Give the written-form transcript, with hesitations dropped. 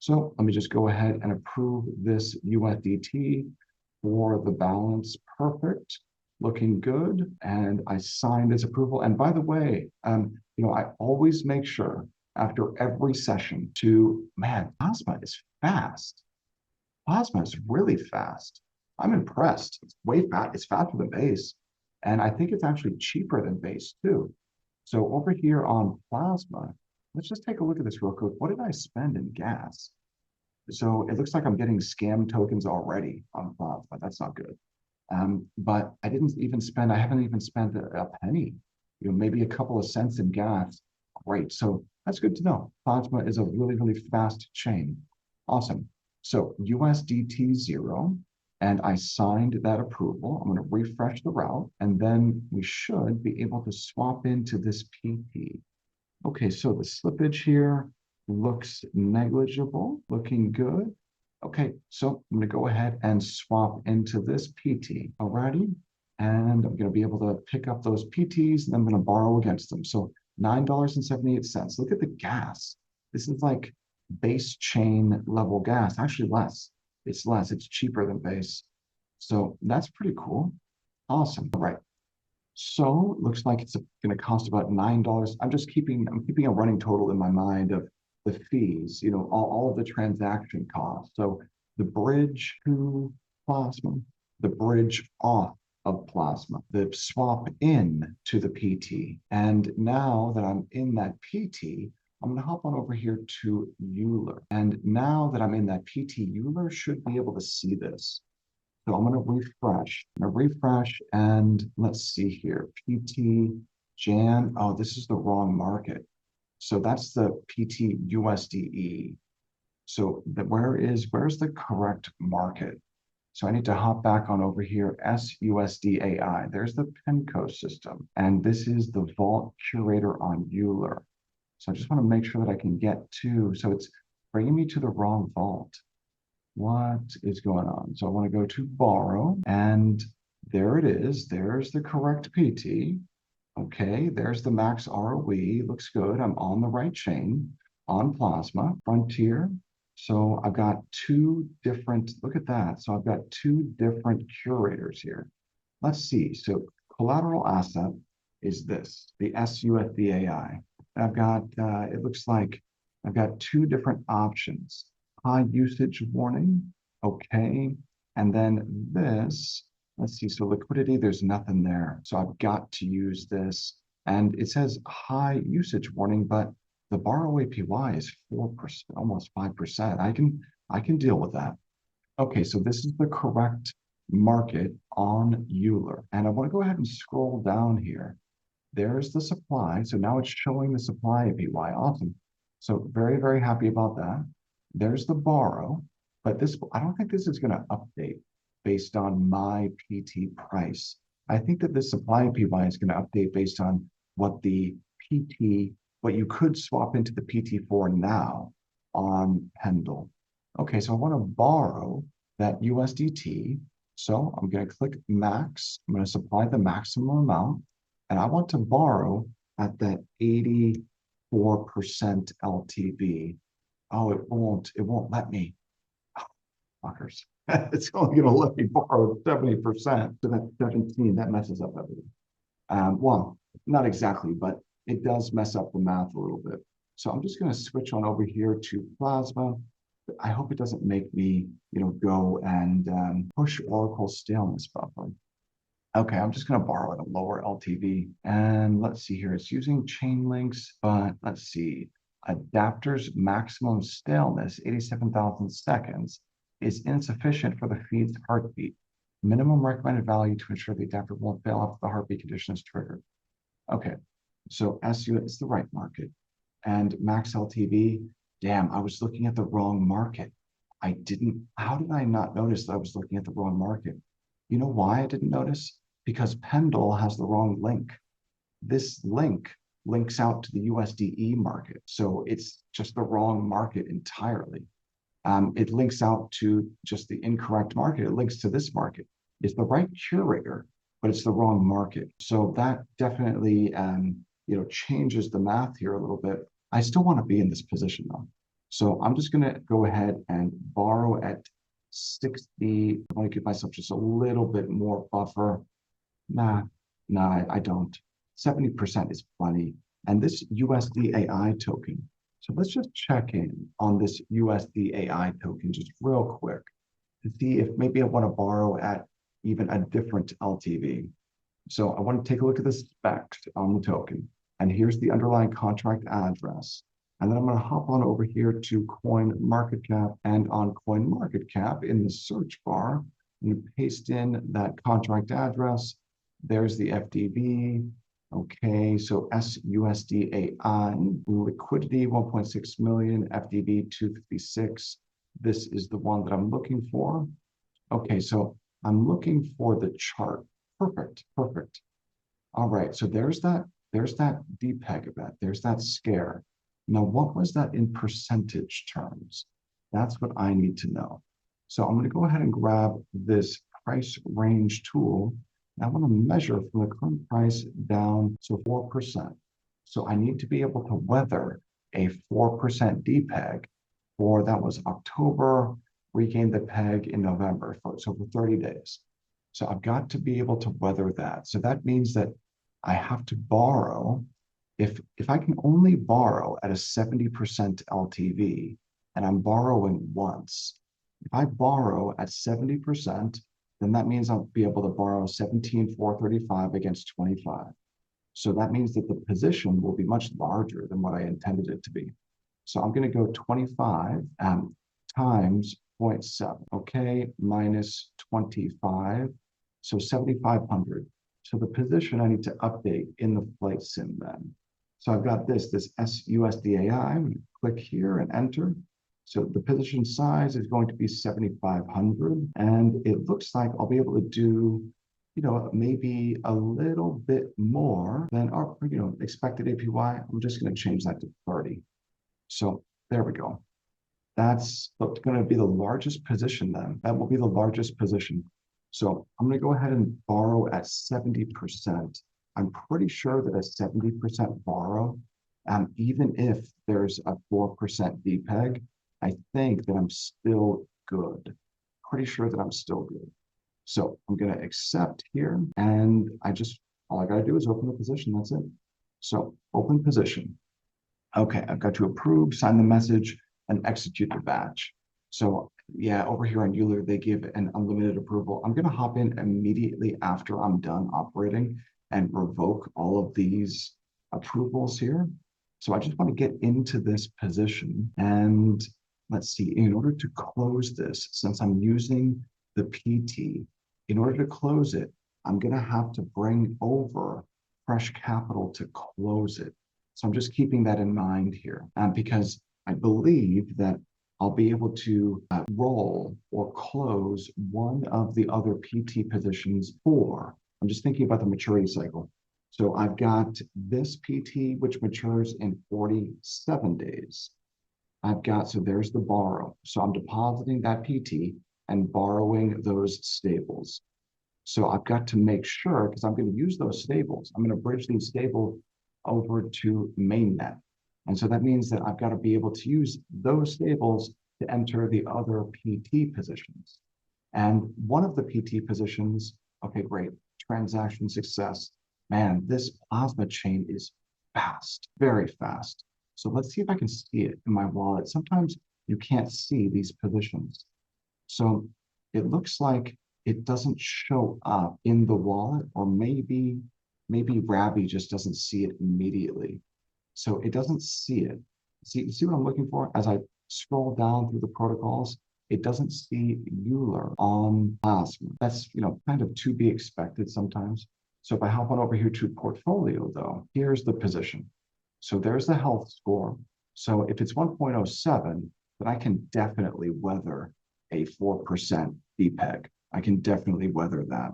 So let me just go ahead and approve this USDT for the balance. Perfect. Looking good. And I signed this approval. And by the way, I always make sure after every session man, Plasma is fast. Plasma is really fast. I'm impressed. It's way fast. It's faster than Base. And I think it's actually cheaper than Base too. So over here on Plasma, let's just take a look at this real quick. What did I spend in gas? So it looks like I'm getting scam tokens already on Plasma. That's not good. But I haven't even spent a penny, maybe a couple of cents in gas. Great. So that's good to know. Plasma is a really, really fast chain. Awesome. So USDT 0, and I signed that approval. I'm going to refresh the route, and then we should be able to swap into this PT. Okay, so the slippage here looks negligible, looking good. Okay, so I'm going to go ahead and swap into this PT. Alrighty, and I'm going to be able to pick up those PTs, and I'm going to borrow against them. So $9.78. Look at the gas. This is like Base chain level gas. Actually, less. It's less. It's cheaper than Base. So that's pretty cool. Awesome. All right. So looks like it's going to cost about $9. I'm keeping a running total in my mind of the fees, all of the transaction costs. So the bridge to Plasma, the bridge off of Plasma, the swap in to the PT. And now that I'm in that PT, I'm going to hop on over here to Euler. And now that I'm in that PT, Euler should be able to see this. So I'm going to refresh. And let's see here. PT Jan. Oh, this is the wrong market. So that's the PT USDE. So where's the correct market? So I need to hop back on over here, SUSDAI. There's the PINCO system. And this is the vault curator on Euler. So I just want to make sure that I can get to, so it's bringing me to the wrong vault. What is going on? So I want to go to borrow, and there it is. There's the correct PT. Okay, there's the max ROE. Looks good. I'm on the right chain on Plasma, Frontier. So I've got look at that. So I've got two different curators here. Let's see. So collateral asset is this, the SUSDAI. I've got, it looks like I've got two different options. High usage warning. Okay. And then this, let's see. So liquidity, there's nothing there. So I've got to use this. And it says high usage warning, but the borrow APY is 4%, almost 5%. I can deal with that. Okay, so this is the correct market on Euler. And I want to go ahead and scroll down here. There's the supply. So now it's showing the supply APY. Awesome. So very, very happy about that. There's the borrow, but I don't think this is going to update based on my PT price. I think that this supply APY is going to update based on what you could swap into the PT for now on Pendle. Okay, so I want to borrow that USDT. So I'm going to click max. I'm going to supply the maximum amount, and I want to borrow at that 84% LTV. Oh, it won't let me. Oh, fuckers. It's only going to let me borrow 70%. So that's 17. That messes up everything. Well, not exactly, but it does mess up the math a little bit. So I'm just going to switch on over here to Plasma. I hope it doesn't make me, go and push Oracle staleness buffer. Okay, I'm just going to borrow at a lower LTV. And let's see here. It's using chain links, but let's see. Adapter's maximum staleness, 87,000 seconds, is insufficient for the feed's heartbeat. Minimum recommended value to ensure the adapter won't fail after the heartbeat condition is triggered. Okay, so SU is the right market. And max LTV, damn, I was looking at the wrong market. How did I not notice that I was looking at the wrong market? You know why I didn't notice? Because Pendle has the wrong link. This link links out to the USDE market. So it's just the wrong market entirely. It links out to just the incorrect market. It links to this market. It's the right curator, but it's the wrong market. So that definitely, changes the math here a little bit. I still want to be in this position though. So I'm just going to go ahead and borrow at 60. I want to give myself just a little bit more buffer. Nah, I don't. 70% is plenty. And this USD AI token. So let's just check in on this USD AI token just real quick to see if maybe I want to borrow at even a different LTV. So I want to take a look at the specs on the token. And here's the underlying contract address. And then I'm going to hop on over here to Coin Market Cap, and on Coin Market Cap in the search bar, and paste in that contract address. There's the FDB. Okay, so SUSDAI, liquidity 1.6 million, FDB 256. This is the one that I'm looking for. Okay, so I'm looking for the chart. Perfect, perfect. All right, so there's that DPEG event. There's that scare. Now, what was that in percentage terms? That's what I need to know. So I'm going to go ahead and grab this price range tool. And I want to measure from the current price down to 4%. So I need to be able to weather a 4% DPEG for, that was October, regained the peg in November, so for 30 days. So I've got to be able to weather that. So that means that I have to borrow. If I can only borrow at a 70% LTV, and I'm borrowing once, if I borrow at 70%, then that means I'll be able to borrow 17,435 against 25. So that means that the position will be much larger than what I intended it to be. So I'm going to go 25 times 0.7, okay, minus 25, so 7,500. So the position I need to update in the flight sim then. So I've got this SUSDAI. I'm going to click here and enter. So the position size is going to be 7,500. And it looks like I'll be able to do, maybe a little bit more than our, expected APY. I'm just going to change that to 30. So there we go. That's going to be the largest position then. That will be the largest position. So I'm going to go ahead and borrow at 70%. I'm pretty sure that a 70% borrow, even if there's a 4% DPEG, I think that I'm still good. Pretty sure that I'm still good. So I'm going to accept here, and all I got to do is open the position. That's it. So open position. Okay, I've got to approve, sign the message, and execute the batch. So yeah, over here on Euler, they give an unlimited approval. I'm going to hop in immediately after I'm done operating and revoke all of these approvals here. So I just want to get into this position, and let's see, in order to close this, since I'm using the PT, in order to close it, I'm going to have to bring over fresh capital to close it. So I'm just keeping that in mind here, because I believe that I'll be able to roll or close one of the other PT positions I'm just thinking about the maturity cycle. So I've got this PT, which matures in 47 days. So there's the borrow. So I'm depositing that PT and borrowing those stables. So I've got to make sure, because I'm going to use those stables, I'm going to bridge these stables over to mainnet. And so that means that I've got to be able to use those stables to enter the other PT positions. And one of the PT positions, okay, great, transaction success. Man, this plasma chain is fast, very fast. So let's see if I can see it in my wallet. Sometimes you can't see these positions. So it looks like it doesn't show up in the wallet, or maybe Rabby just doesn't see it immediately. So it doesn't see it. See what I'm looking for? As I scroll down through the protocols, it doesn't see Euler on Plasma. That's, kind of to be expected sometimes. So if I hop on over here to portfolio though, here's the position. So there's the health score. So if it's 1.07, then I can definitely weather a 4% DPEG. I can definitely weather that.